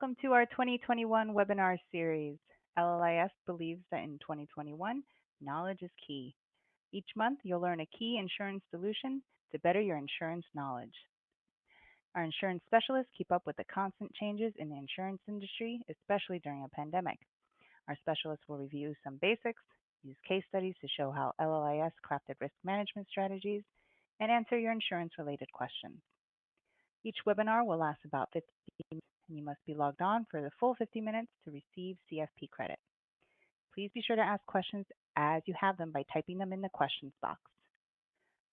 Welcome to our 2021 webinar series. LLIS believes that in 2021, knowledge is key. Each month, you'll learn a key insurance solution to better your insurance knowledge. Our insurance specialists keep up with the constant changes in the insurance industry, especially during a pandemic. Our specialists will review some basics, use case studies to show how LLIS crafted risk management strategies, and answer your insurance-related questions. Each webinar will last about 15 minutes, and you must be logged on for the full 50 minutes to receive CFP credit. Please be sure to ask questions as you have them by typing them in the questions box.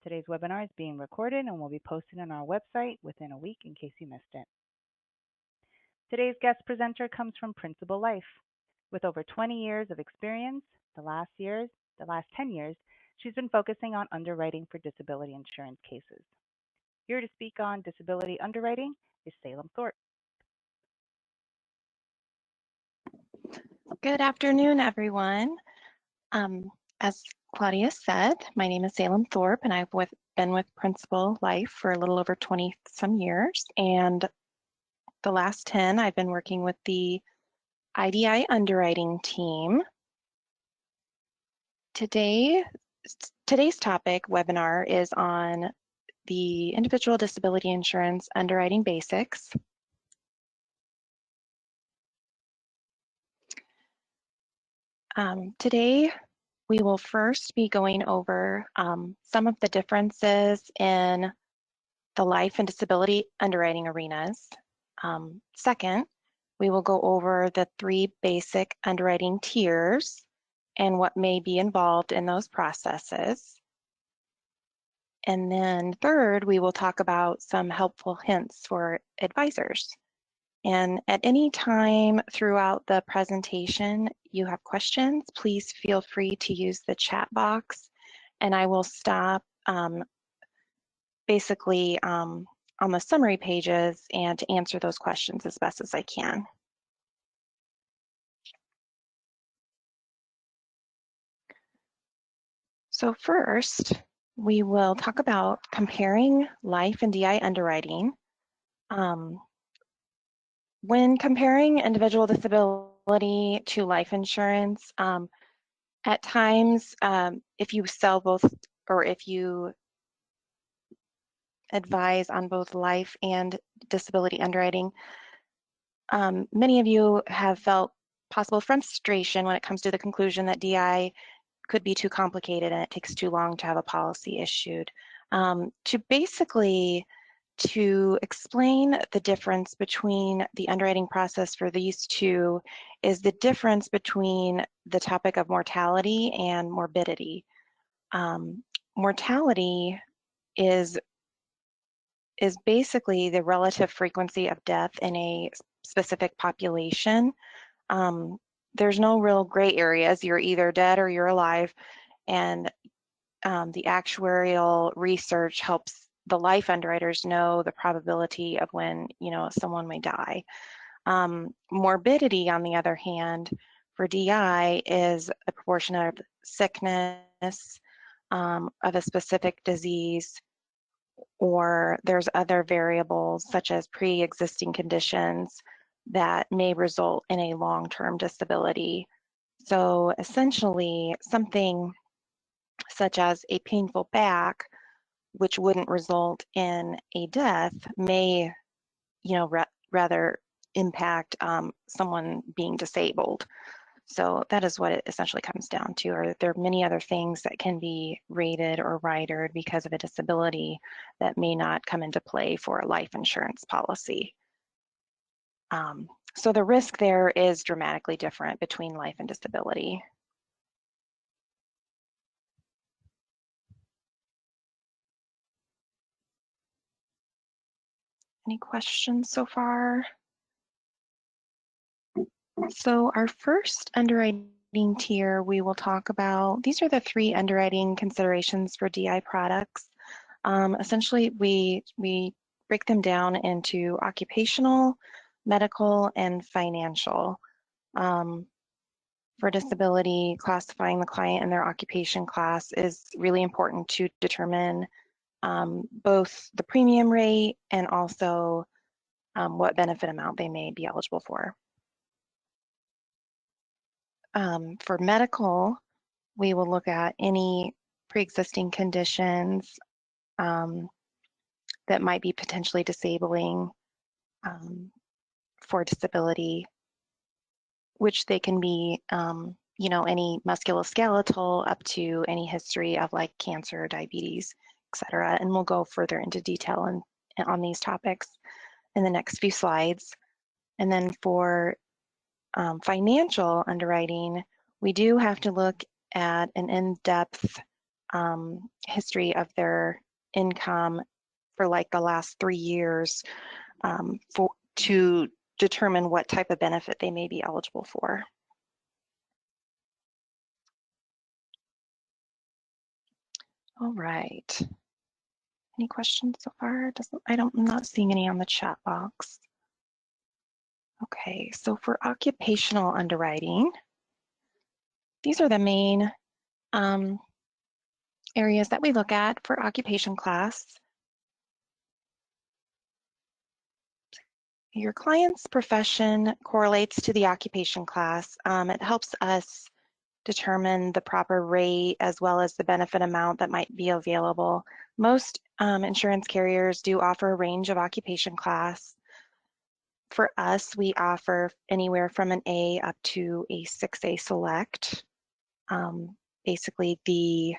Today's webinar is being recorded and will be posted on our website within a week in case you missed it. Today's guest presenter comes from Principal Life. With over 20 years of experience, the last 10 years, she's been focusing on underwriting for disability insurance cases. Here to speak on disability underwriting is Salem Thorpe. Good afternoon, everyone. As Claudia said, my name is Salem Thorpe, and I've been with Principal Life for a little over 20 some years. And the last 10, I've been working with the IDI underwriting team. Today's topic webinar is on the individual disability insurance underwriting basics. Today, we will first be going over some of the differences in the life and disability underwriting arenas. Second, we will go over the 3 basic underwriting tiers and what may be involved in those processes. And then third, we will talk about some helpful hints for advisors. And at any time throughout the presentation you have questions, please feel free to use the chat box, and I will stop basically on the summary pages and to answer those questions as best as I can. So first, we will talk about comparing life and DI underwriting. When comparing individual disability to life insurance, at times, if you sell both, or if you advise on both life and disability underwriting, many of you have felt possible frustration when it comes to the conclusion that DI could be too complicated and it takes too long to have a policy issued. To explain the difference between the underwriting process for these two is the difference between the topic of mortality and morbidity. Mortality is basically the relative frequency of death in a specific population. There's no real gray areas. You're either dead or you're alive, and the actuarial research helps the life underwriters know the probability of when someone may die. Morbidity, on the other hand, for DI is a proportion of sickness, of a specific disease, or there's other variables such as pre-existing conditions that may result in a long-term disability. So essentially, something such as a painful back, which wouldn't result in a death, may, rather impact someone being disabled. So that is what it essentially comes down to. Or there are many other things that can be rated or ridered because of a disability that may not come into play for a life insurance policy. So the risk there is dramatically different between life and disability. Any questions so far? So our first underwriting tier we will talk about, these are the 3 underwriting considerations for DI products. Essentially, we break them down into occupational, medical, and financial. For disability, classifying the client and their occupation class is really important to determine both the premium rate and also what benefit amount they may be eligible for. For medical, we will look at any pre-existing conditions that might be potentially disabling for disability, which they can be, any musculoskeletal up to any history of like cancer, diabetes, etc. And we'll go further into detail on these topics in the next few slides. And then for financial underwriting, we do have to look at an in-depth history of their income for like the last 3 years to determine what type of benefit they may be eligible for. All right. Any questions so far? I'm not seeing any on the chat box. Okay, so for occupational underwriting, these are the main areas that we look at for occupation class. Your client's profession correlates to the occupation class. It helps us determine the proper rate as well as the benefit amount that might be available. Most insurance carriers do offer a range of occupation class. For us, we offer anywhere from an A up to a 6A select. Basically, the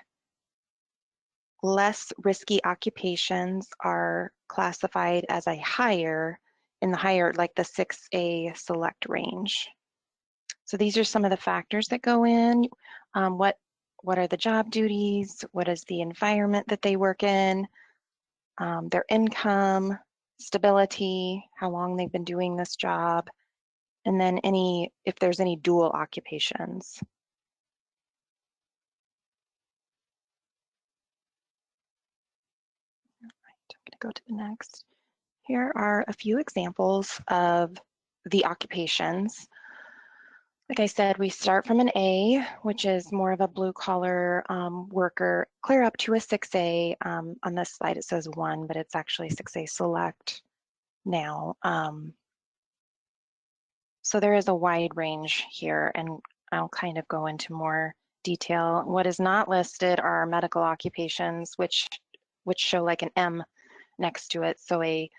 less risky occupations are classified as a higher, in the higher, like the 6A select range. So these are some of the factors that go in. What are the job duties? What is the environment that they work in? Their income, stability, how long they've been doing this job, and then if there's any dual occupations. All right, I'm going to go to the next. Here are a few examples of the occupations. Like I said, we start from an A, which is more of a blue collar worker, clear up to a 6A. On this slide it says 1, but it's actually 6A select now. So there is a wide range here, and I'll kind of go into more detail. What is not listed are medical occupations, which show like an M next to it. So a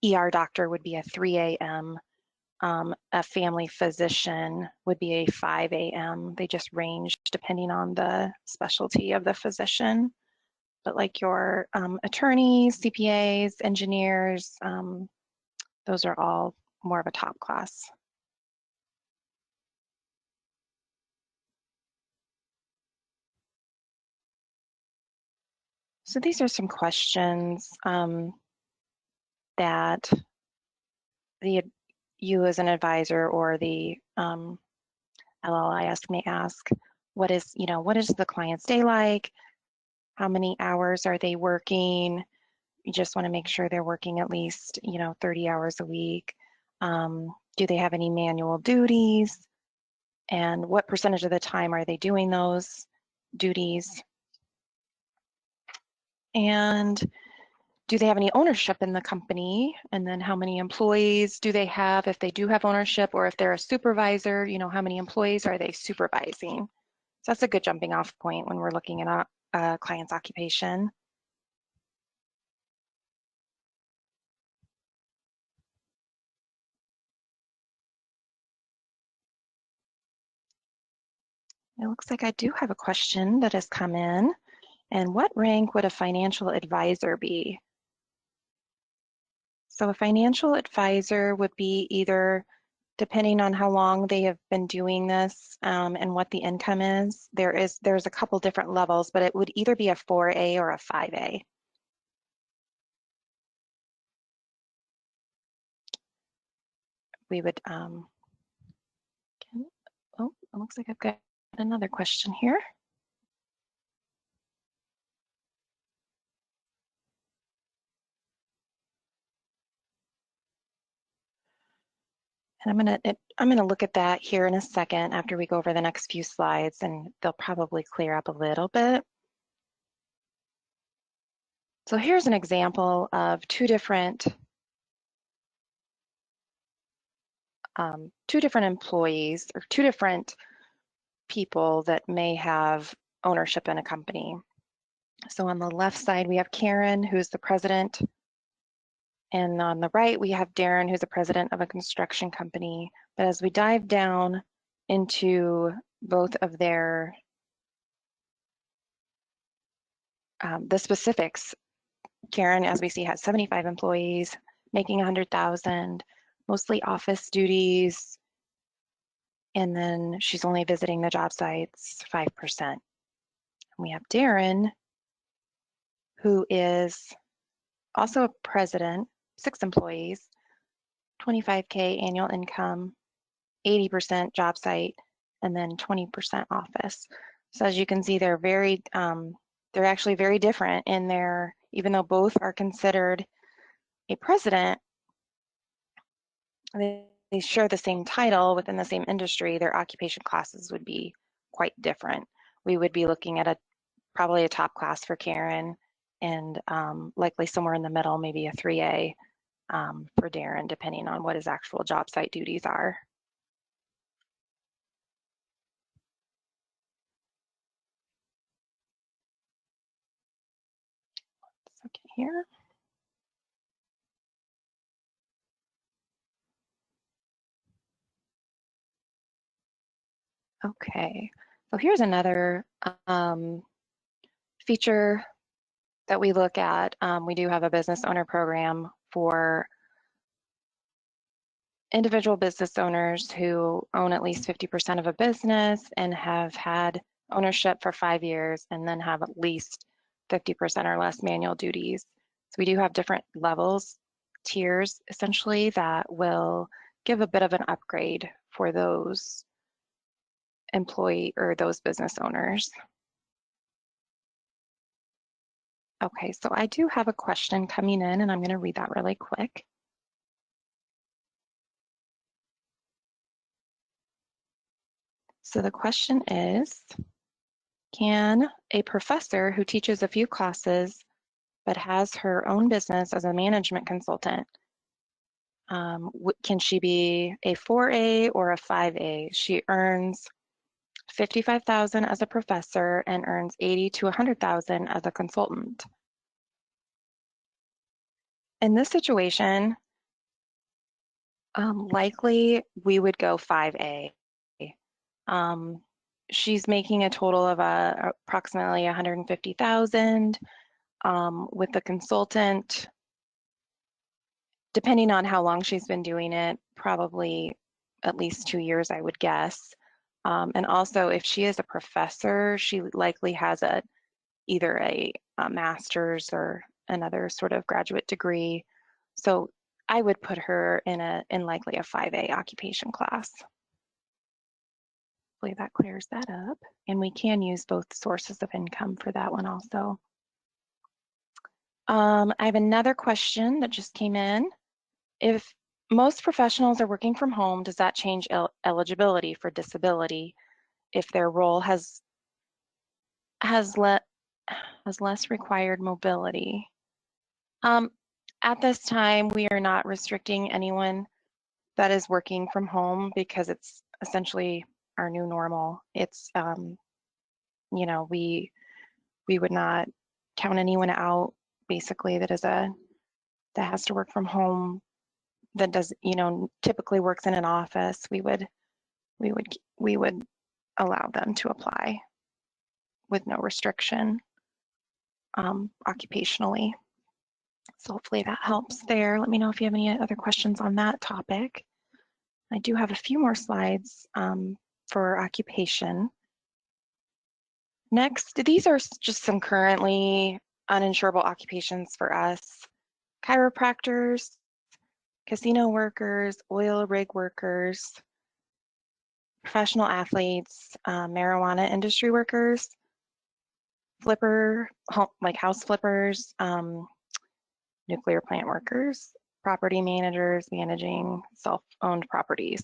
ER doctor would be a 3AM. A family physician would be a 5AM. They just range depending on the specialty of the physician. But like your attorneys, CPAs, engineers, those are all more of a top class. So these are some questions that you as an advisor or the LLIS may ask. What is the client's day like? How many hours are they working? You just want to make sure they're working at least 30 hours a week. Do they have any manual duties? And what percentage of the time are they doing those duties? And do they have any ownership in the company? And then how many employees do they have if they do have ownership, or if they're a supervisor, how many employees are they supervising? So that's a good jumping off point when we're looking at a client's occupation. It looks like I do have a question that has come in. And what rank would a financial advisor be? So a financial advisor would be either, depending on how long they have been doing this and what the income is, there's a couple different levels, but it would either be a 4A or a 5A. We would, oh, it looks like I've got another question here. And I'm gonna look at that here in a second after we go over the next few slides, and they'll probably clear up a little bit. So here's an example of two different two different employees or two different people that may have ownership in a company. So on the left side, we have Karen, who's the president. And on the right, we have Darren, who's the president of a construction company. But as we dive down into both of their, the specifics, Karen, as we see, has 75 employees, making 100,000, mostly office duties. And then she's only visiting the job sites 5%. We have Darren, who is also a president, 6 employees, 25K annual income, 80% job site, and then 20% office. So as you can see, they're actually very different in their, even though both are considered a president, they share the same title within the same industry, their occupation classes would be quite different. We would be looking at probably a top class for Karen and likely somewhere in the middle, maybe a 3A for Darren, depending on what his actual job site duties are. Okay, here. Okay, so here's another feature that we look at. We do have a business owner program for individual business owners who own at least 50% of a business and have had ownership for 5 years and then have at least 50% or less manual duties. So we do have different levels, tiers essentially, that will give a bit of an upgrade for those employee or those business owners. Okay, so I do have a question coming in and I'm going to read that really quick. So the question is, can a professor who teaches a few classes but has her own business as a management consultant, can she be a 4A or a 5A? She earns 55,000 as a professor and earns 80 to 100,000 as a consultant. In this situation, likely we would go 5A. She's making a total of approximately 150,000 with the consultant. Depending on how long she's been doing it, probably at least 2 years, I would guess. And also, if she is a professor, she likely has either a master's or another sort of graduate degree. So I would put her in likely a 5A occupation class. Hopefully that clears that up. And we can use both sources of income for that one also. I have another question that just came in. If most professionals are working from home, does that change eligibility for disability if their role has less required mobility? At this time, we are not restricting anyone that is working from home because it's essentially our new normal. It's, you know, we would not count anyone out basically that has to work from home, that does, you know, typically works in an office. We would allow them to apply with no restriction occupationally. So hopefully that helps there. Let me know if you have any other questions on that topic. I do have a few more slides for occupation. Next, these are just some currently uninsurable occupations for us. Chiropractors, casino workers, oil rig workers, professional athletes, marijuana industry workers, like house flippers, nuclear plant workers, property managers managing self-owned properties.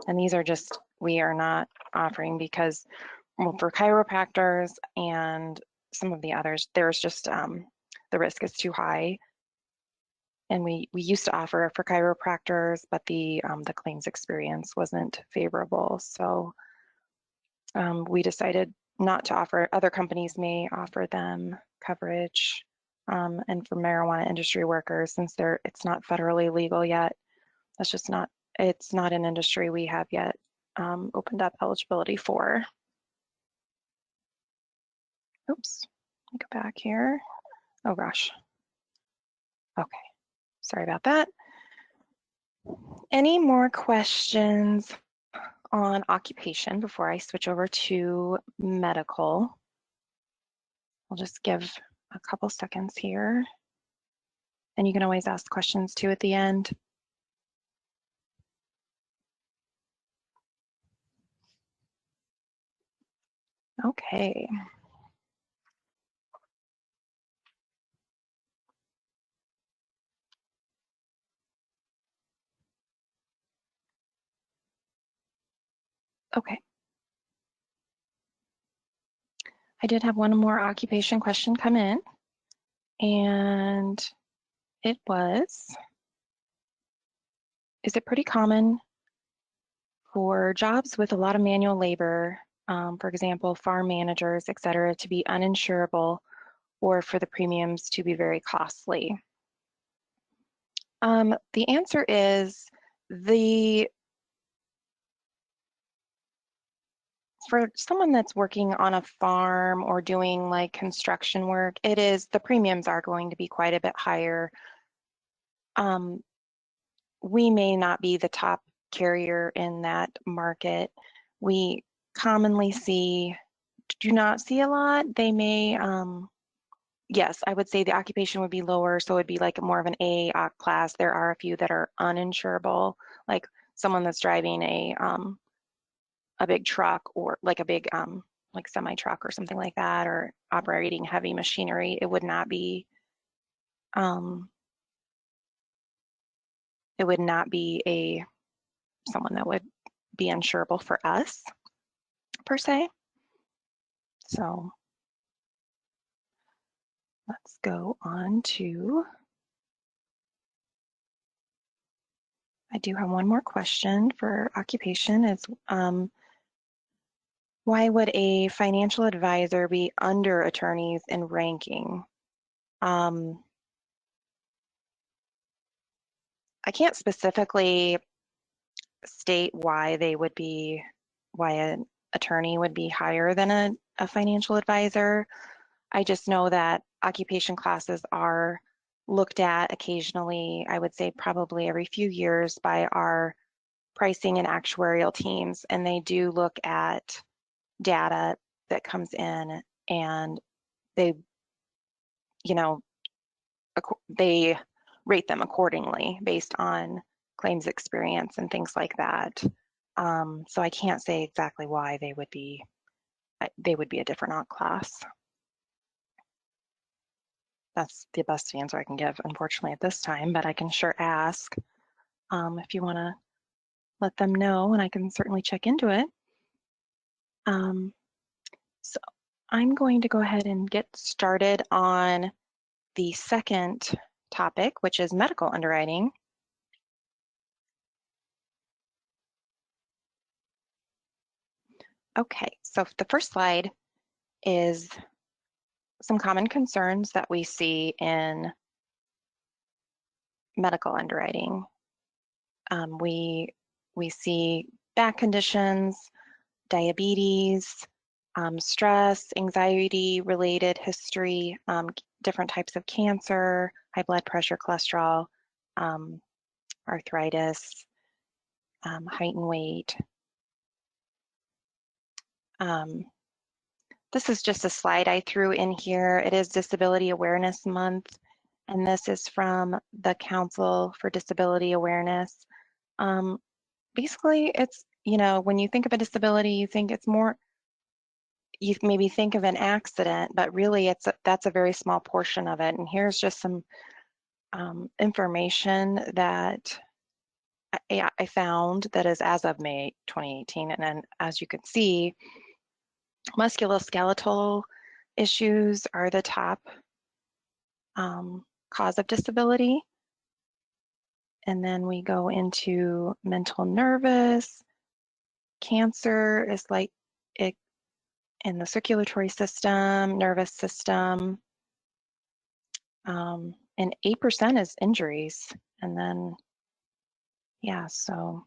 And these are just, we are not offering because, well, for chiropractors and some of the others, there's just, the risk is too high and we used to offer it for chiropractors, but the claims experience wasn't favorable. So we decided not to offer. Other companies may offer them coverage, and for marijuana industry workers, since it's not federally legal yet, that's just not, it's not an industry we have yet opened up eligibility for. Oops, let me go back here. Oh gosh. Okay, sorry about that. Any more questions on occupation before I switch over to medical? I'll just give a couple seconds here. And you can always ask questions too at the end. Okay. Okay. I did have one more occupation question come in, and it was, is it pretty common for jobs with a lot of manual labor, for example, farm managers, et cetera, to be uninsurable or for the premiums to be very costly? The answer is for someone that's working on a farm or doing like construction work, the premiums are going to be quite a bit higher. We may not be the top carrier in that market. We commonly do not see a lot. They may, yes, I would say the occupation would be lower, so it'd be like more of an A class. There are a few that are uninsurable, like someone that's driving a big truck or like a big like semi truck or something like that, or operating heavy machinery. It would not be um, someone that would be insurable for us per se. So let's go on to, I do have one more question for occupation. Is why would a financial advisor be under attorneys in ranking? I can't specifically state why an attorney would be higher than a financial advisor. I just know that occupation classes are looked at occasionally, I would say probably every few years, by our pricing and actuarial teams, and they do look at data that comes in, and they, you know, they rate them accordingly based on claims experience and things like that. So I can't say exactly why they would be a different OC class. That's the best answer I can give, unfortunately, at this time, but I can sure ask if you want to let them know, and I can certainly check into it. So I'm going to go ahead and get started on the second topic, which is medical underwriting. Okay, so the first slide is some common concerns that we see in medical underwriting. We see back conditions, diabetes, stress, anxiety-related history, different types of cancer, high blood pressure, cholesterol, arthritis, height and weight. This is just a slide I threw in here. It is Disability Awareness Month, and this is from the Council for Disability Awareness. Basically, it's, when you think of a disability, you maybe think of an accident, but really that's a very small portion of it. And here's just some information that I found that is as of May 2018. And then as you can see, musculoskeletal issues are the top cause of disability. And then we go into mental nervous. Cancer is like it in the circulatory system, nervous system. And 8% is injuries. And then, yeah, so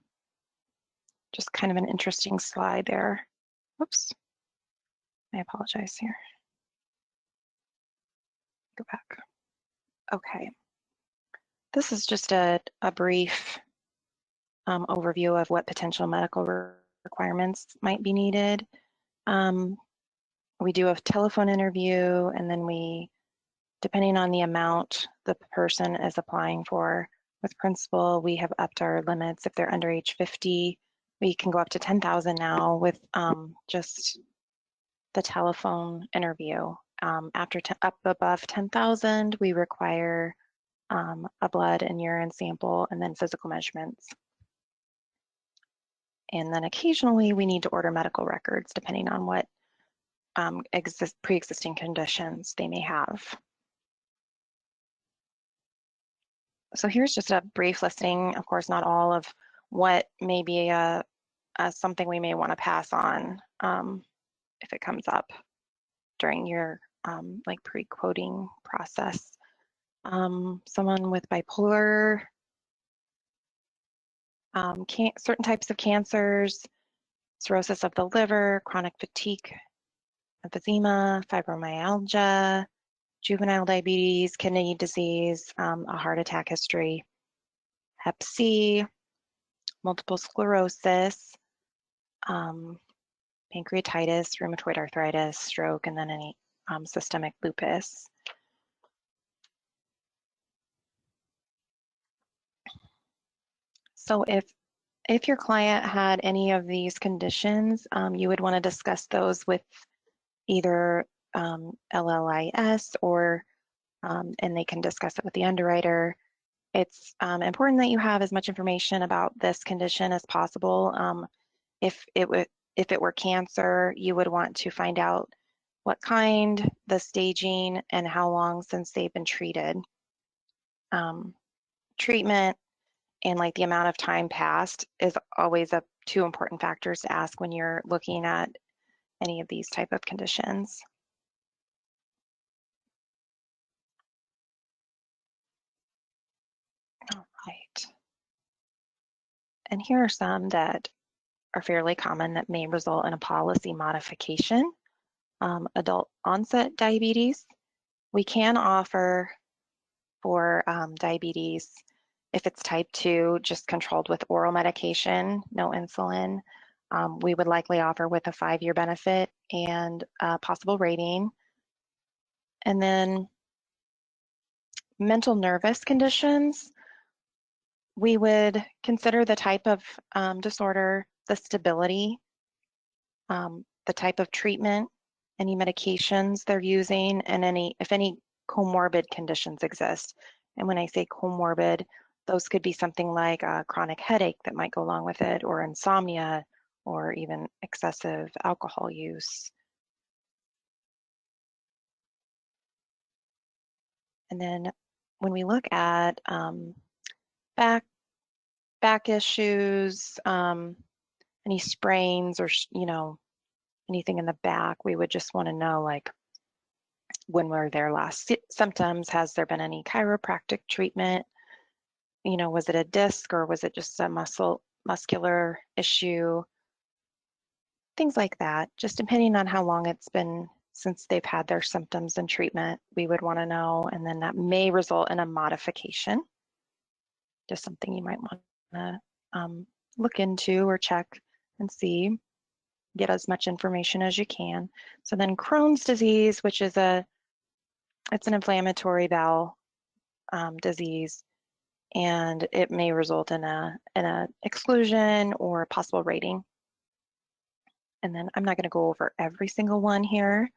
just kind of an interesting slide there. Whoops, I apologize here. Go back. Okay. This is just a brief overview of what potential medical requirements might be needed. We do a telephone interview, and then we, depending on the amount the person is applying for, with principal, we have upped our limits. If they're under age 50, we can go up to 10,000 now with just the telephone interview. After up above 10,000, we require a blood and urine sample and then physical measurements. And then occasionally we need to order medical records depending on what pre-existing conditions they may have. So here's just a brief listing, of course, not all of what may be something we may want to pass on if it comes up during your like pre-quoting process. Someone with bipolar, certain types of cancers, cirrhosis of the liver, chronic fatigue, emphysema, fibromyalgia, juvenile diabetes, kidney disease, a heart attack history, Hep C, multiple sclerosis, pancreatitis, rheumatoid arthritis, stroke, and then any systemic lupus. So if your client had any of these conditions, you would want to discuss those with either LLIS or, and they can discuss it with the underwriter. It's important that you have as much information about this condition as possible. If it were cancer, you would want to find out what kind, the staging, and how long since they've been treated. Treatment and like the amount of time passed is always two important factors to ask when you're looking at any of these type of conditions. All right. And here are some that are fairly common that may result in a policy modification. Adult onset diabetes. We can offer for diabetes, if it's type 2, just controlled with oral medication, no insulin. We would likely offer with a 5-year benefit and a possible rating. And then mental nervous conditions, we would consider the type of disorder, the stability, the type of treatment, any medications they're using, and if any comorbid conditions exist. And when I say comorbid, those could be something like a chronic headache that might go along with it, or insomnia, or even excessive alcohol use. And then when we look at back issues, any sprains or anything in the back, we would just want to know, like, when were their last symptoms? Has there been any chiropractic treatment? Was it a disc or was it just a muscular issue? Things like that. Just depending on how long it's been since they've had their symptoms and treatment, we would want to know, and then that may result in a modification. Just something you might want to look into or check and see. Get as much information as you can. So then Crohn's disease, which is it's an inflammatory bowel disease, and it may result in a exclusion or a possible rating. And then I'm not going to go over every single one here.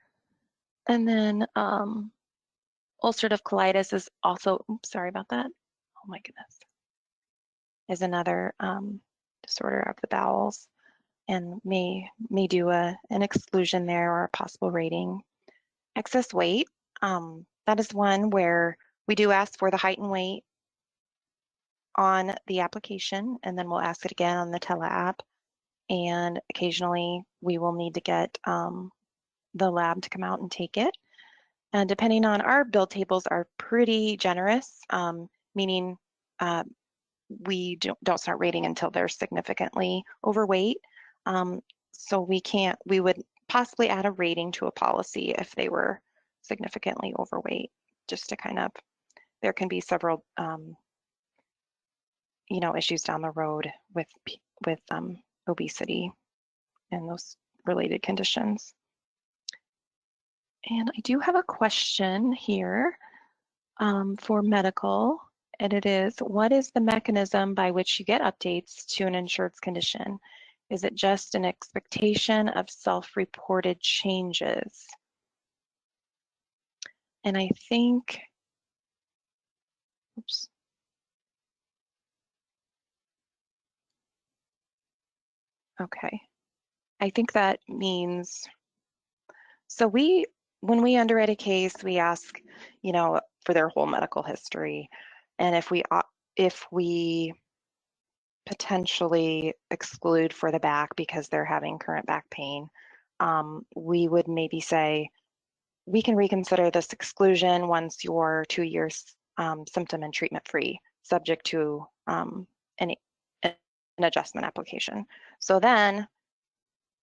And then ulcerative colitis is also, oops, sorry about that. Oh my goodness. Is another disorder of the bowels, and may do an exclusion there or a possible rating. Excess weight, that is one where we do ask for the height and weight on the application, and then we'll ask it again on the tele app. And occasionally we will need to get the lab to come out and take it. And depending on our bill tables are pretty generous, meaning uh, we don't start rating until they're significantly overweight. So we would possibly add a rating to a policy if they were significantly overweight, just to kind of, there can be several, issues down the road with obesity and those related conditions. And I do have a question here for medical, and it is, what is the mechanism by which you get updates to an insured's condition? Is it just an expectation of self-reported changes? And I think, oops. Okay, I think that means, so when we underwrite a case, we ask, for their whole medical history. And if we potentially exclude for the back because they're having current back pain, we would maybe say, we can reconsider this exclusion once you're 2 years symptom and treatment free, subject to an adjustment application. So then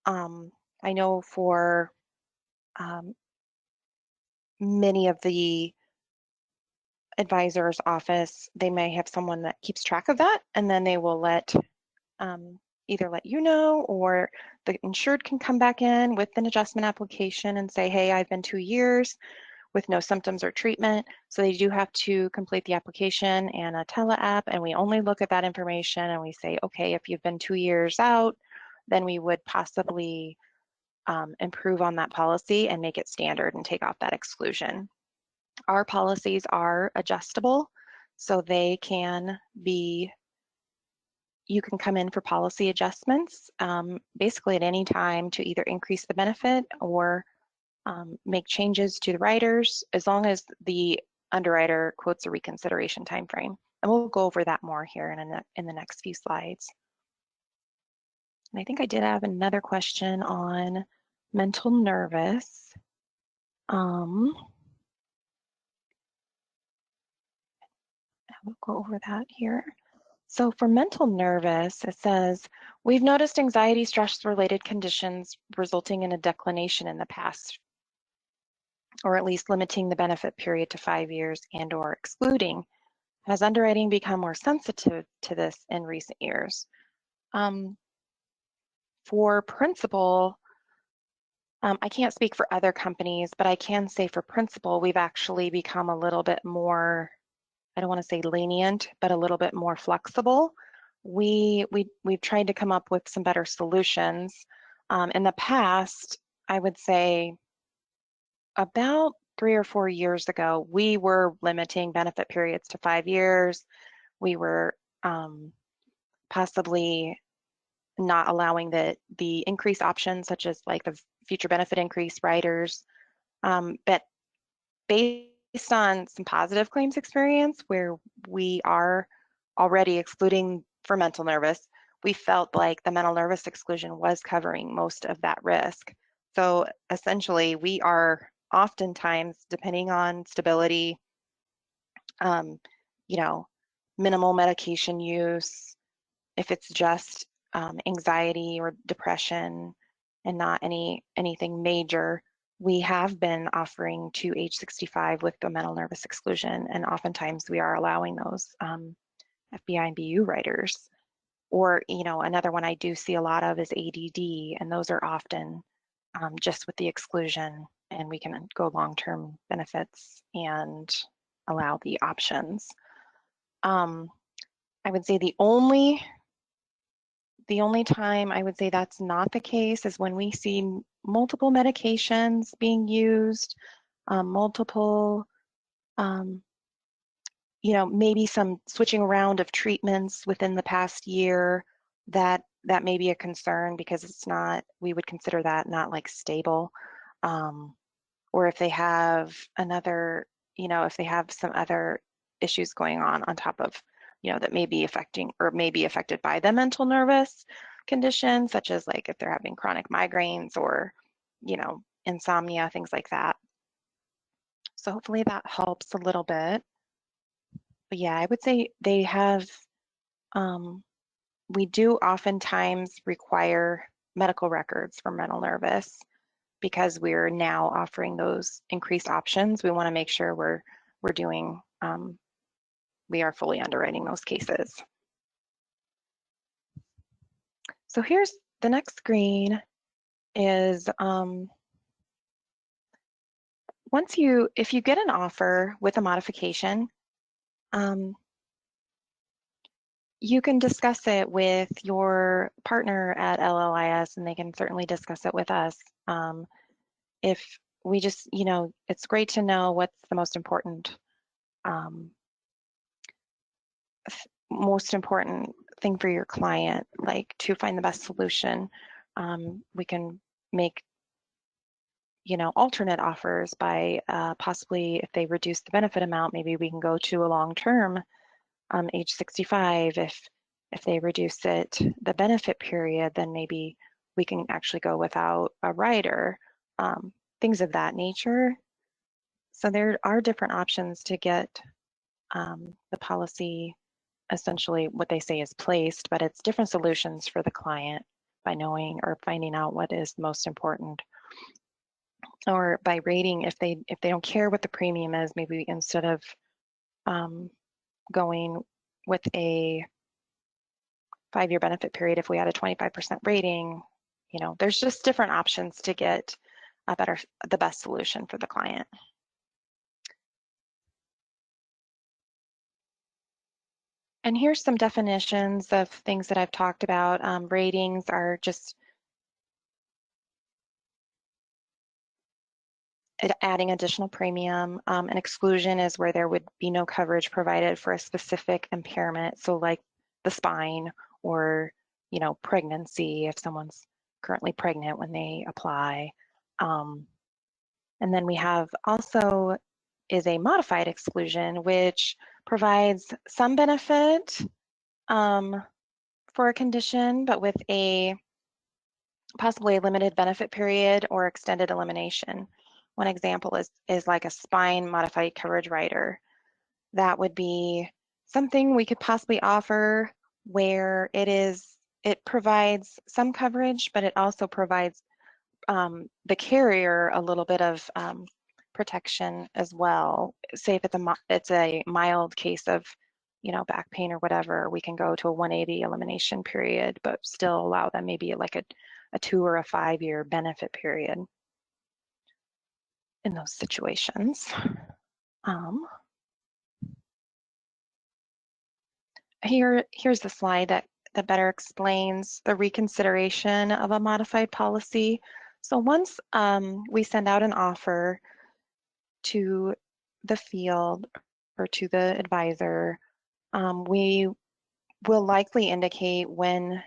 I know for many of the advisor's office, they may have someone that keeps track of that, and then they will either let you know, or the insured can come back in with an adjustment application and say, hey, I've been 2 years with no symptoms or treatment. So they do have to complete the application and a tele app, and we only look at that information and we say, okay, if you've been 2 years out, then we would possibly improve on that policy and make it standard and take off that exclusion. Our policies are adjustable, so they can be, you can come in for policy adjustments basically at any time to either increase the benefit or make changes to the riders, as long as the underwriter quotes a reconsideration timeframe. And we'll go over that more here in the next few slides. And I think I did have another question on mental nervous. We'll go over that here. So for mental nervous, it says, we've noticed anxiety, stress-related conditions resulting in a declination in the past, or at least limiting the benefit period to 5 years and or excluding. Has underwriting become more sensitive to this in recent years? For Principal, I can't speak for other companies, but I can say for Principal, we've actually become a little bit more, I don't want to say lenient, but a little bit more flexible. We've tried to come up with some better solutions. In the past, I would say about 3 or 4 years ago, we were limiting benefit periods to 5 years. We were possibly not allowing the increase options, such as like the future benefit increase riders. But based on some positive claims experience where we are already excluding for mental nervous, we felt like the mental nervous exclusion was covering most of that risk. So essentially, we are oftentimes, depending on stability, minimal medication use, if it's just anxiety or depression and not anything major, we have been offering to age 65 with the mental nervous exclusion, and oftentimes we are allowing those FBI and BU riders. Or, another one I do see a lot of is ADD, and those are often just with the exclusion, and we can go long-term benefits and allow the options. I would say the only time I would say that's not the case is when we see multiple medications being used, multiple, maybe some switching around of treatments within the past year. That may be a concern because it's not, we would consider that not like stable. Or if they have if they have some other issues going on top of that may be affecting or may be affected by the mental nervous condition, such as like if they're having chronic migraines or, insomnia, things like that. So hopefully that helps a little bit. But yeah, I would say they have, we do oftentimes require medical records for mental nervous because we're now offering those increased options. We want to make sure we're doing, we are fully underwriting those cases. So here's the next screen is if you get an offer with a modification, you can discuss it with your partner at LLIS, and they can certainly discuss it with us. If we just, it's great to know what's the most important thing for your client, like to find the best solution. We can make alternate offers by possibly if they reduce the benefit amount, maybe we can go to a long-term age 65. If they reduce the benefit period, then maybe we can actually go without a rider, things of that nature. So there are different options to get the policy, essentially what they say is placed, but it's different solutions for the client by knowing or finding out what is most important. Or by rating, if they don't care what the premium is, maybe instead of going with a 5-year benefit period, if we had a 25% rating, there's just different options to get the best solution for the client. And here's some definitions of things that I've talked about. Ratings are just adding additional premium. An exclusion is where there would be no coverage provided for a specific impairment. So like the spine or, pregnancy, if someone's currently pregnant when they apply. And then we have also is a modified exclusion, which provides some benefit for a condition, but with possibly a limited benefit period or extended elimination. One example is like a spine modified coverage rider. That would be something we could possibly offer where it provides some coverage, but it also provides the carrier a little bit of protection as well. Say if it's a mild case of back pain or whatever, we can go to a 180 elimination period, but still allow them maybe like a 2 or a 5-year benefit period in those situations. Here's the slide that better explains the reconsideration of a modified policy. So once we send out an offer to the field or to the advisor, we will likely indicate when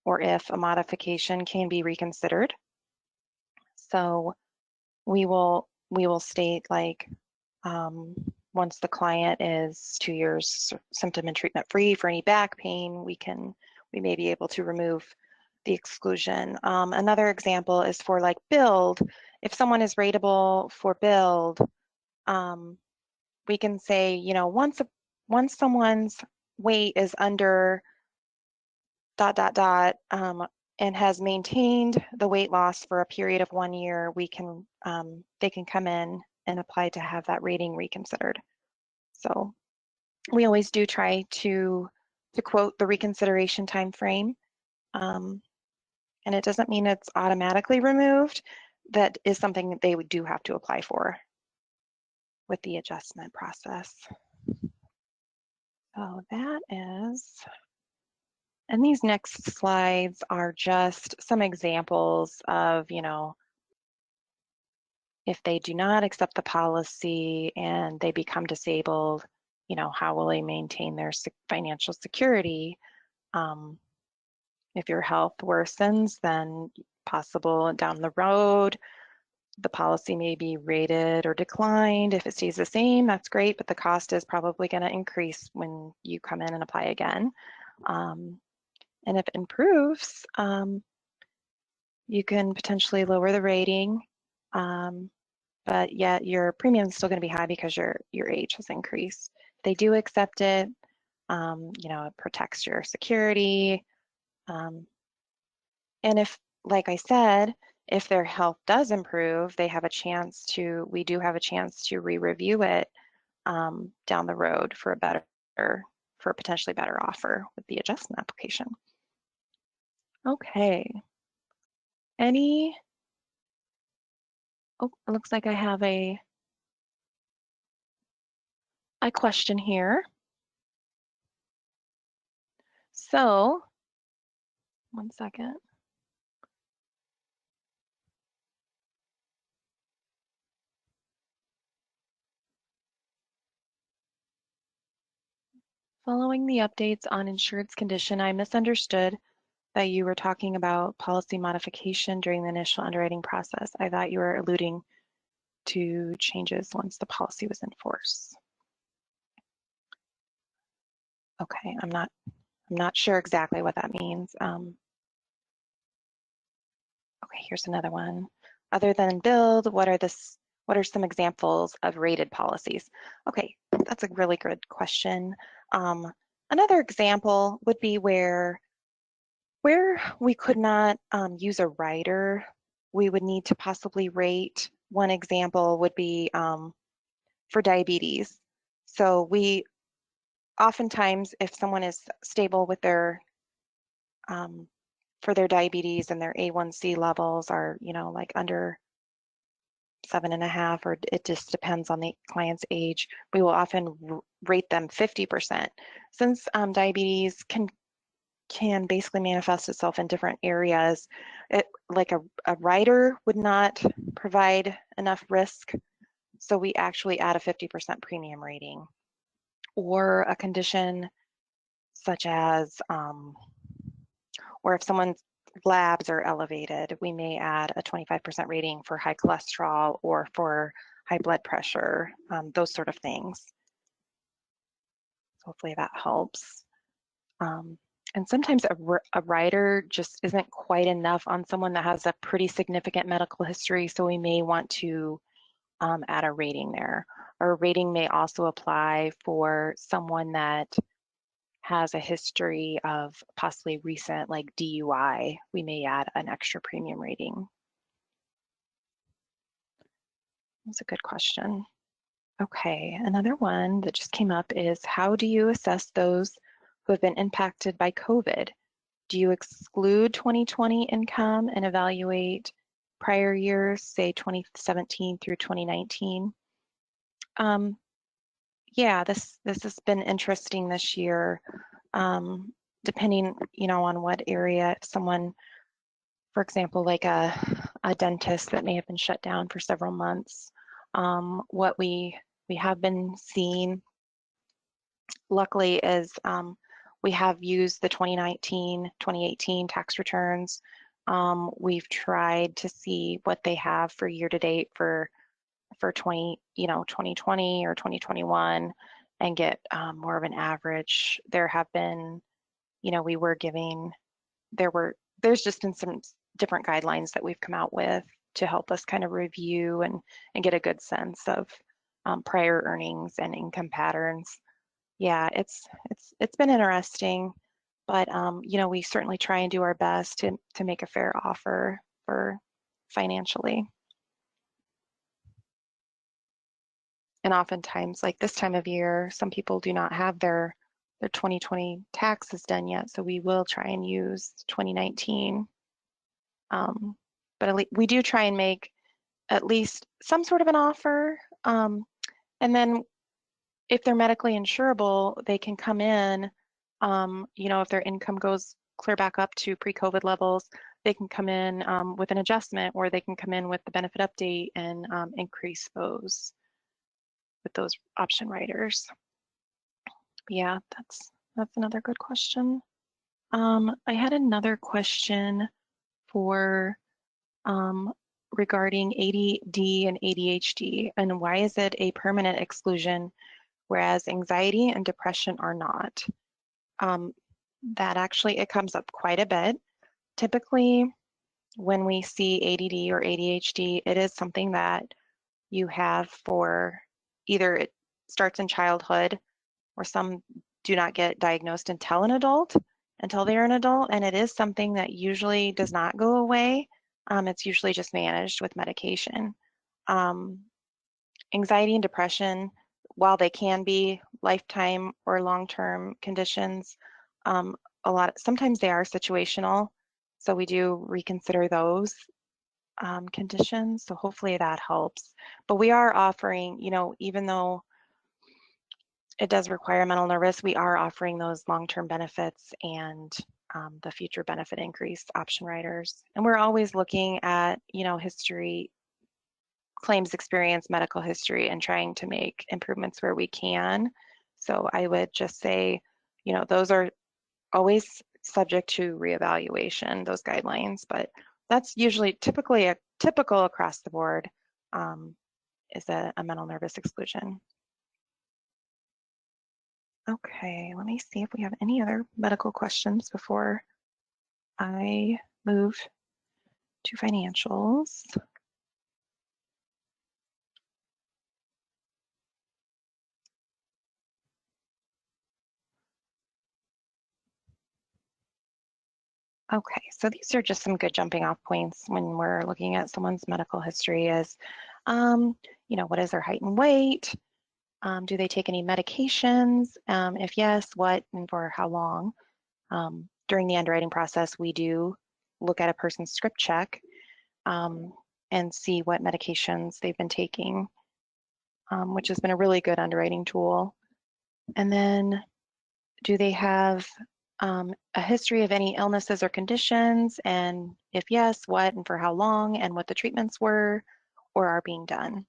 or if a modification can be reconsidered. So we will state like once the client is 2 years symptom and treatment free for any back pain, we may be able to remove the exclusion. Another example is for like build. If someone is rateable for build, we can say, once someone's weight is under ... and has maintained the weight loss for a period of 1 year, they can come in and apply to have that rating reconsidered. So we always do try to quote the reconsideration time frame, and it doesn't mean it's automatically removed. That is something that they do have to apply for with the adjustment process. So that is, and these next slides are just some examples of, if they do not accept the policy and they become disabled, how will they maintain their financial security? If your health worsens, then possible down the road, the policy may be rated or declined. If it stays the same, that's great, but the cost is probably going to increase when you come in and apply again. And if it improves, you can potentially lower the rating, but yet your premium is still going to be high because your age has increased. If they do accept it, it protects your security. And if, like I said, if their health does improve, we do have a chance to re-review it down the road for a potentially better offer with the adjustment application. Okay. It looks like I have a question here. So, one second. Following the updates on insured's condition, I misunderstood that you were talking about policy modification during the initial underwriting process. I thought you were alluding to changes once the policy was in force. Okay, I'm not sure exactly what that means. Okay, here's another one. Other than build, what are some examples of rated policies? Okay, that's a really good question. Another example would be where we could not use a rider, we would need to possibly rate. One example would be for diabetes. So we oftentimes, if someone is stable with their for their diabetes and their A1C levels are, like under 7.5, or it just depends on the client's age, we will often rate them 50%. Since diabetes can basically manifest itself in different areas, like a rider would not provide enough risk, so we actually add a 50% premium rating. Or a condition such as, or if someone's labs are elevated, we may add a 25% rating for high cholesterol or for high blood pressure, those sort of things. Hopefully that helps. And sometimes a rider just isn't quite enough on someone that has a pretty significant medical history, so we may want to add a rating there. Or a rating may also apply for someone that has a history of possibly recent, like DUI. We may add an extra premium rating. That's a good question. Okay, another one that just came up is, how do you assess those who have been impacted by COVID? Do you exclude 2020 income and evaluate prior years, say 2017 through 2019? Yeah, this has been interesting this year, depending, on what area. If someone, for example, like a dentist that may have been shut down for several months, what we have been seeing, luckily, is we have used the 2019, 2018 tax returns. We've tried to see what they have for year to date for 2020 or 2021, and get more of an average. There have been, there's just been some different guidelines that we've come out with to help us kind of review and get a good sense of prior earnings and income patterns. Yeah, it's been interesting, but we certainly try and do our best to make a fair offer for financially. And oftentimes, like this time of year, some people do not have their 2020 taxes done yet, so we will try and use 2019. But we do try and make at least some sort of an offer. And then if they're medically insurable, they can come in, if their income goes clear back up to pre-COVID levels, they can come in with an adjustment, or they can come in with the benefit update and increase those with those option riders. Yeah, that's another good question. I had another question for regarding ADD and ADHD, and why is it a permanent exclusion, whereas anxiety and depression are not? Um, that actually, it comes up quite a bit. Typically, when we see ADD or ADHD, it is something that you have for either it starts in childhood, or some do not get diagnosed until they're an adult, and it is something that usually does not go away. It's usually just managed with medication. Um, Anxiety and depression, while they can be lifetime or long-term conditions, um, sometimes they are situational, so we do reconsider those conditions. So hopefully that helps. But we are offering, even though it does require mental nervous, we are offering those long-term benefits and the future benefit increase option riders. And we're always looking at, history, claims experience, medical history, and trying to make improvements where we can. So I would just say, those are always subject to reevaluation, those guidelines, but that's usually typical across the board, is a mental nervous exclusion. Okay, let me see if we have any other medical questions before I move to financials. Okay, so these are just some good jumping off points when we're looking at someone's medical history is, what is their height and weight? Do they take any medications? If yes, what and for how long? During the underwriting process, we do look at a person's script check and see what medications they've been taking, which has been a really good underwriting tool. And then do they have a history of any illnesses or conditions? And if yes, what and for how long, and what the treatments were or are being done.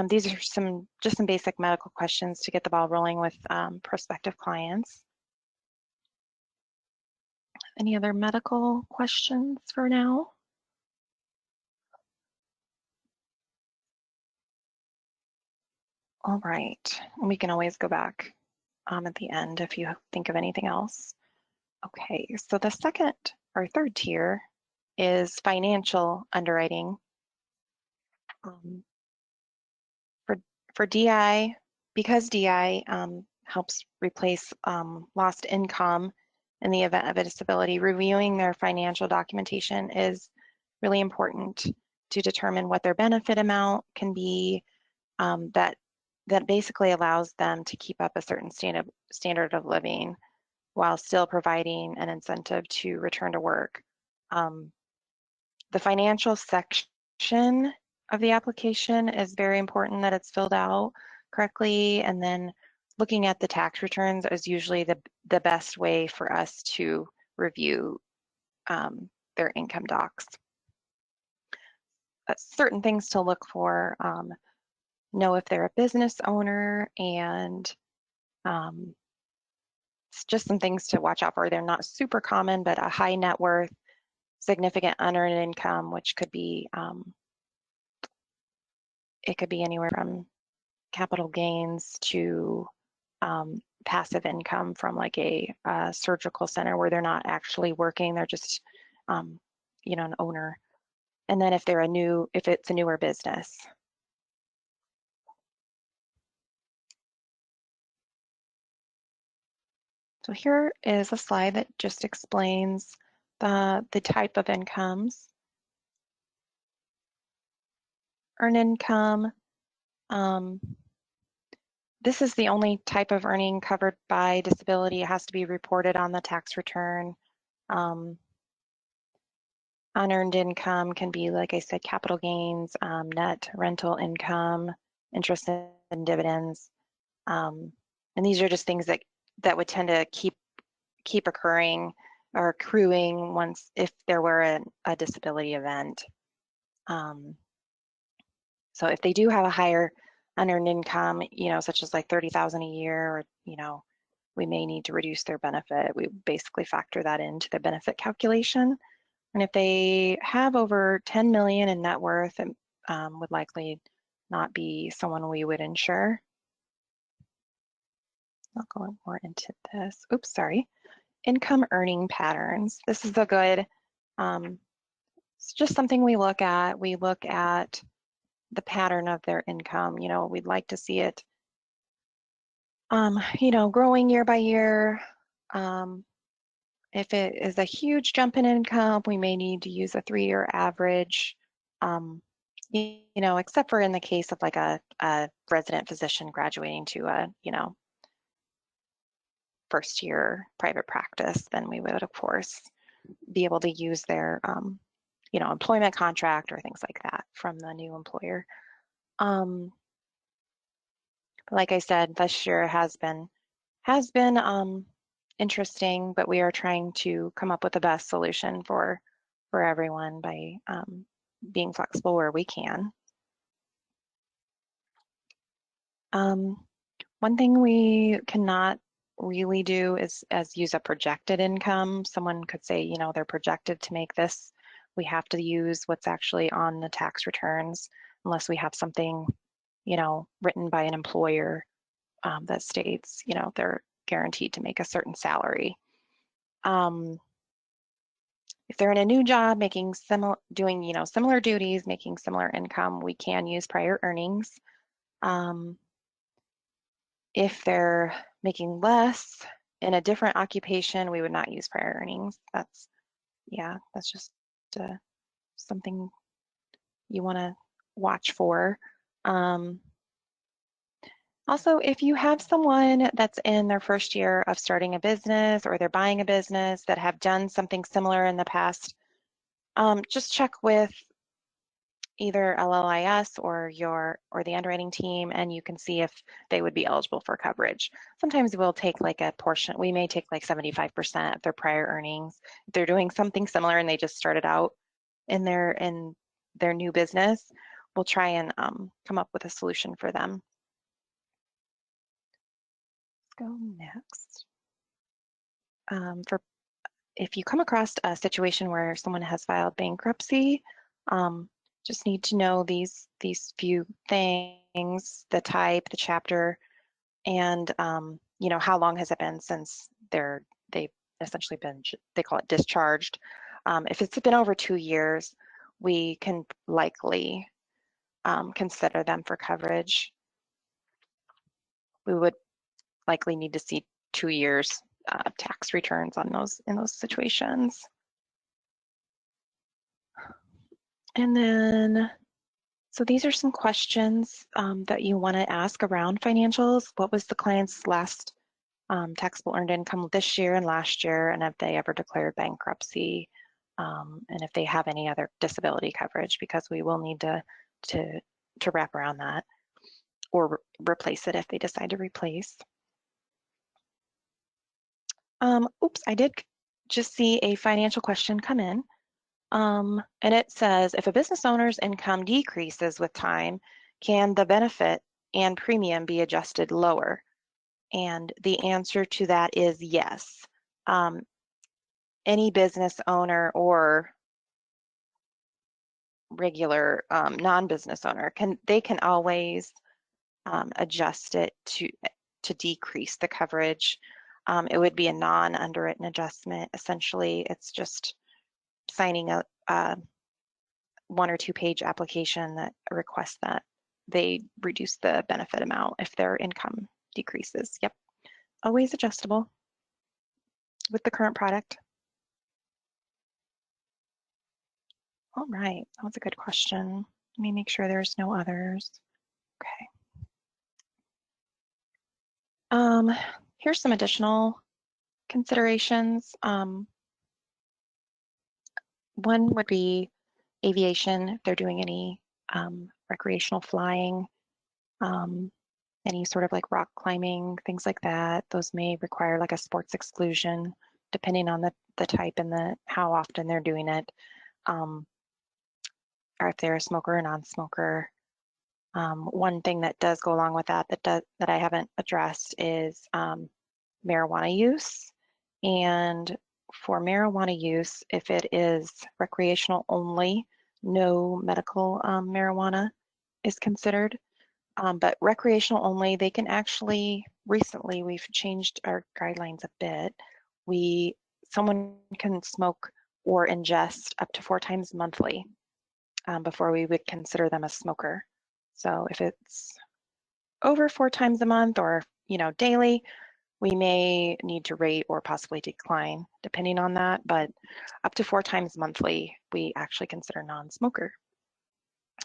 These are just some basic medical questions to get the ball rolling with prospective clients. Any other medical questions for now? All right, and we can always go back at the end if you think of anything else. Okay, so the second or third tier is financial underwriting. Um, for DI, because DI helps replace lost income in the event of a disability, reviewing their financial documentation is really important to determine what their benefit amount can be, that basically allows them to keep up a certain standard of living while still providing an incentive to return to work. The financial section of the application is very important that it's filled out correctly, and then looking at the tax returns is usually the best way for us to review their income docs. Certain things to look for, know if they're a business owner, and it's just some things to watch out for. They're not super common, but a high net worth, significant unearned income, which could be, it could be anywhere from capital gains to passive income from like a surgical center where they're not actually working, they're just, an owner. And then if it's a newer business. So here is a slide that just explains the type of incomes. Earned income. This is the only type of earning covered by disability. It has to be reported on the tax return. Unearned income can be, like I said, capital gains, net rental income, interest and dividends. And these are just things that would tend to keep occurring or accruing if there were a disability event. So if they do have a higher unearned income, such as like 30,000 a year, or, we may need to reduce their benefit. We basically factor that into the benefit calculation. And if they have over 10 million in net worth, it would likely not be someone we would insure. I'll go more into this. Oops, sorry. Income earning patterns. This is a good, it's just something we look at. We look at the pattern of their income. You know, we'd like to see it, you know, growing year by year. If it is a huge jump in income, we may need to use a 3-year average. You know, except for in the case of like a resident physician graduating to a, you know, first year private practice, then we would, of course, be able to use their, you know, employment contract or things like that from the new employer. Like I said, this year has been interesting, but we are trying to come up with the best solution for everyone by being flexible where we can. One thing we cannot really do is use a projected income. Someone could say, you know, they're projected to make this. We have to use what's actually on the tax returns unless we have something, you know, written by an employer that states, you know, they're guaranteed to make a certain salary. If they're in a new job, doing, you know, similar duties, making similar income, we can use prior earnings. If they're making less in a different occupation, we would not use prior earnings. That's just something you want to watch for. Also, if you have someone that's in their first year of starting a business or they're buying a business that have done something similar in the past, just check with either LLIS or the underwriting team, and you can see if they would be eligible for coverage. Sometimes we'll take like a portion, we may take like 75% of their prior earnings. If they're doing something similar and they just started out in their new business, we'll try and come up with a solution for them. Let's go next. If you come across a situation where someone has filed bankruptcy, just need to know these few things: the type, the chapter, and you know, how long has it been since they've essentially been, they call it discharged. If it's been over 2 years, we can likely consider them for coverage. We would likely need to see 2 years tax returns on in those situations. And then, so these are some questions that you want to ask around financials. What was the client's last taxable earned income this year and last year, and have they ever declared bankruptcy, and if they have any other disability coverage, because we will need to wrap around that or replace it if they decide to replace. Oops, I did just see a financial question come in. And it says, if a business owner's income decreases with time, can the benefit and premium be adjusted lower? And the answer to that is yes. Any business owner or regular non-business owner can always adjust it to decrease the coverage. It would be a non-underwritten adjustment. Essentially, it's just signing a 1 or 2 page application that requests that they reduce the benefit amount if their income decreases. Yep, always adjustable with the current product. All right, that was a good question. Let me make sure there's no others. Okay. Here's some additional considerations. One would be aviation, if they're doing any recreational flying, any sort of like rock climbing, things like that. Those may require like a sports exclusion, depending on the type and how often they're doing it, or if they're a smoker or non-smoker. One thing that does go along with that that I haven't addressed is marijuana use. And for marijuana use, if it is recreational only, no medical marijuana is considered. But recreational only, they can actually, recently we've changed our guidelines a bit. Someone can smoke or ingest up to 4 times monthly before we would consider them a smoker. So if it's over 4 times a month or, daily, we may need to rate or possibly decline depending on that, but up to 4 times monthly, we actually consider non-smoker.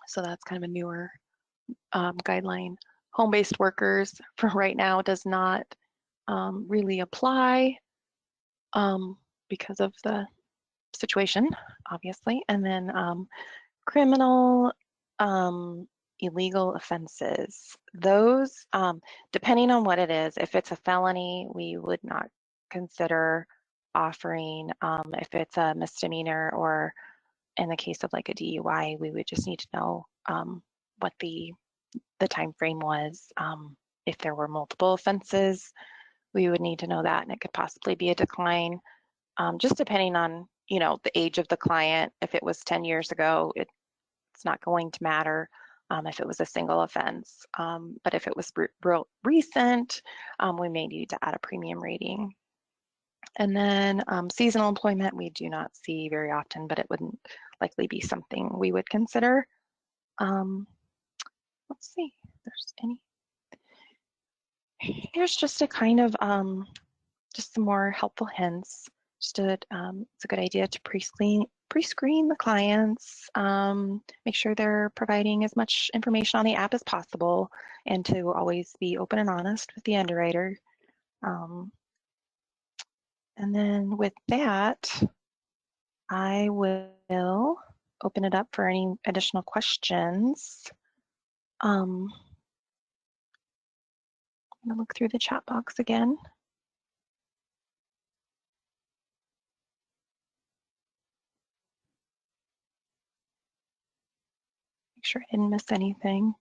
So that's kind of a newer guideline. Home-based workers for right now does not really apply because of the situation, obviously. And then criminal illegal offenses. Those, depending on what it is, if it's a felony, we would not consider offering. If it's a misdemeanor or in the case of like a DUI, we would just need to know what the time frame was. If there were multiple offenses, we would need to know that, and it could possibly be a decline, just depending on the age of the client. If it was 10 years ago, it's not going to matter if it was a single offense. But if it was real recent, we may need to add a premium rating. And then seasonal employment, we do not see very often, but it wouldn't likely be something we would consider. Let's see if there's any. Here's just a kind of just some more helpful hints. It's a good idea to pre-screen the clients, make sure they're providing as much information on the app as possible, and to always be open and honest with the underwriter. And then with that, I will open it up for any additional questions. I'm gonna look through the chat box again. Make sure I didn't miss anything.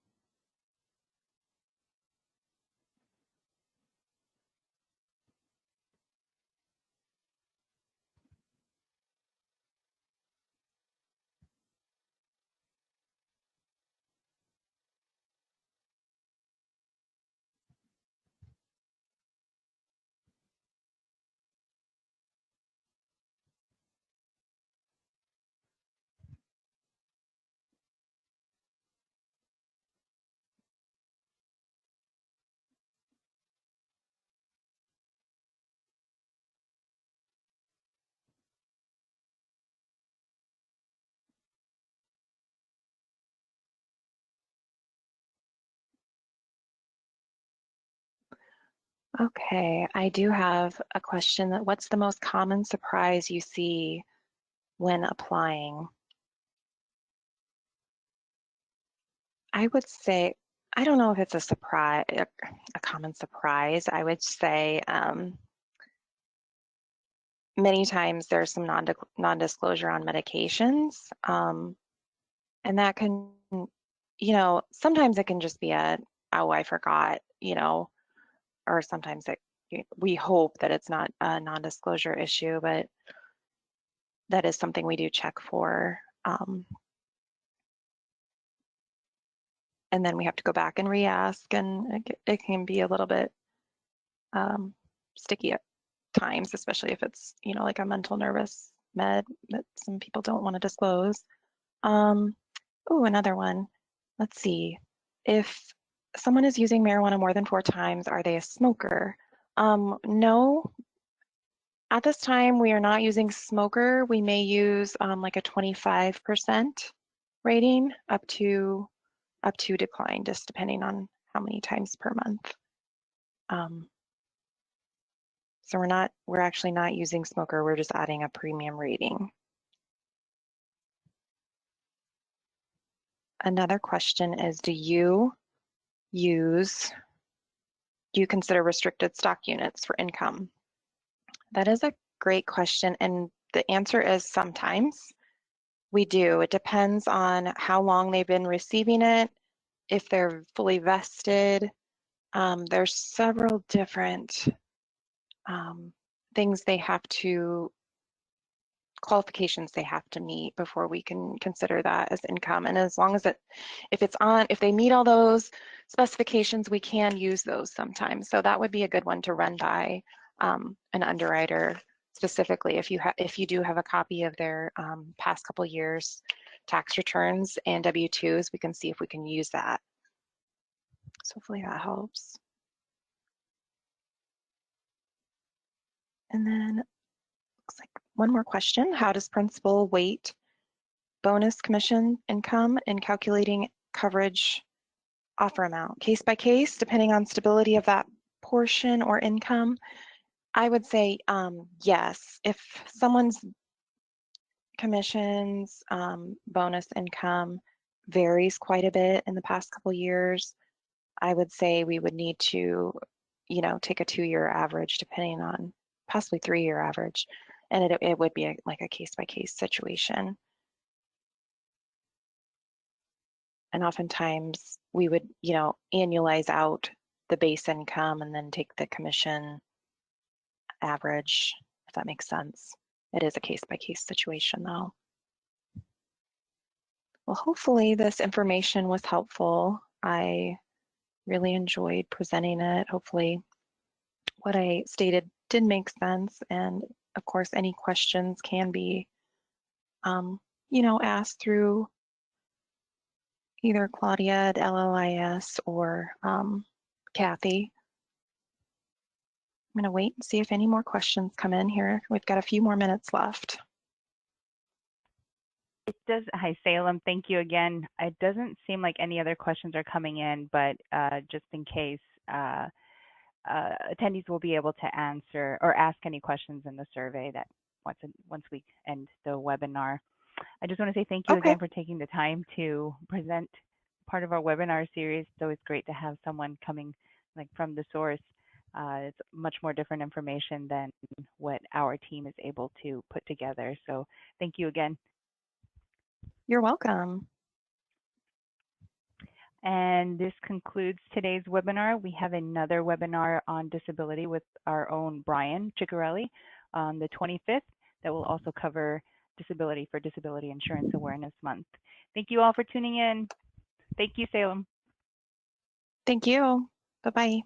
Okay, I do have a question. What's the most common surprise you see when applying? I would say, I don't know if it's a surprise, a common surprise. I would say many times there's some non-disclosure on medications, and that can, sometimes it can just be oh, I forgot, or sometimes we hope that it's not a non-disclosure issue, but that is something we do check for. And then we have to go back and re-ask, and it can be a little bit sticky at times, especially if it's, like a mental nervous med that some people don't want to disclose. Oh, another one. Let's see. If someone is using marijuana more than 4 times, are they a smoker? No. At this time, we are not using smoker. We may use like a 25% rating up to decline, just depending on how many times per month. So we're actually not using smoker, we're just adding a premium rating. Another question is, do you consider restricted stock units for income? That is a great question, and the answer is sometimes we do. It depends on how long they've been receiving it, if they're fully vested. There's several different things they have to qualifications they have to meet before we can consider that as income. And as long as if they meet all those specifications, we can use those sometimes. So that would be a good one to run by an underwriter specifically if you do have a copy of their past couple years tax returns and W-2s, we can see if we can use that. So hopefully that helps. And then looks like one more question. How does principal weight bonus commission income in calculating coverage offer amount? Case by case, depending on stability of that portion or income? I would say yes. If someone's commissions, bonus income varies quite a bit in the past couple years, I would say we would need to, take a 2-year average, depending on possibly 3-year average, and it would be like a case-by-case situation. And oftentimes we would, annualize out the base income and then take the commission average, if that makes sense. It is a case-by-case situation though. Well, hopefully this information was helpful. I really enjoyed presenting it. Hopefully what I stated did make sense. And of course, any questions can be, asked through either Claudia at LLIS or Kathy. I'm going to wait and see if any more questions come in here. We've got a few more minutes left. It does. Hi, Salem. Thank you again. It doesn't seem like any other questions are coming in, but just in case, attendees will be able to answer or ask any questions in the survey that once we end the webinar. I just want to say thank you Okay. again for taking the time to present part of our webinar series. It's always great to have someone coming like from the source. It's much more different information than what our team is able to put together. So thank you again. You're welcome. And this concludes today's webinar. We have another webinar on disability with our own Brian Ciccarelli on the 25th that will also cover disability for Disability Insurance Awareness Month. Thank you all for tuning in. Thank you, Salem. Thank you. Bye-bye.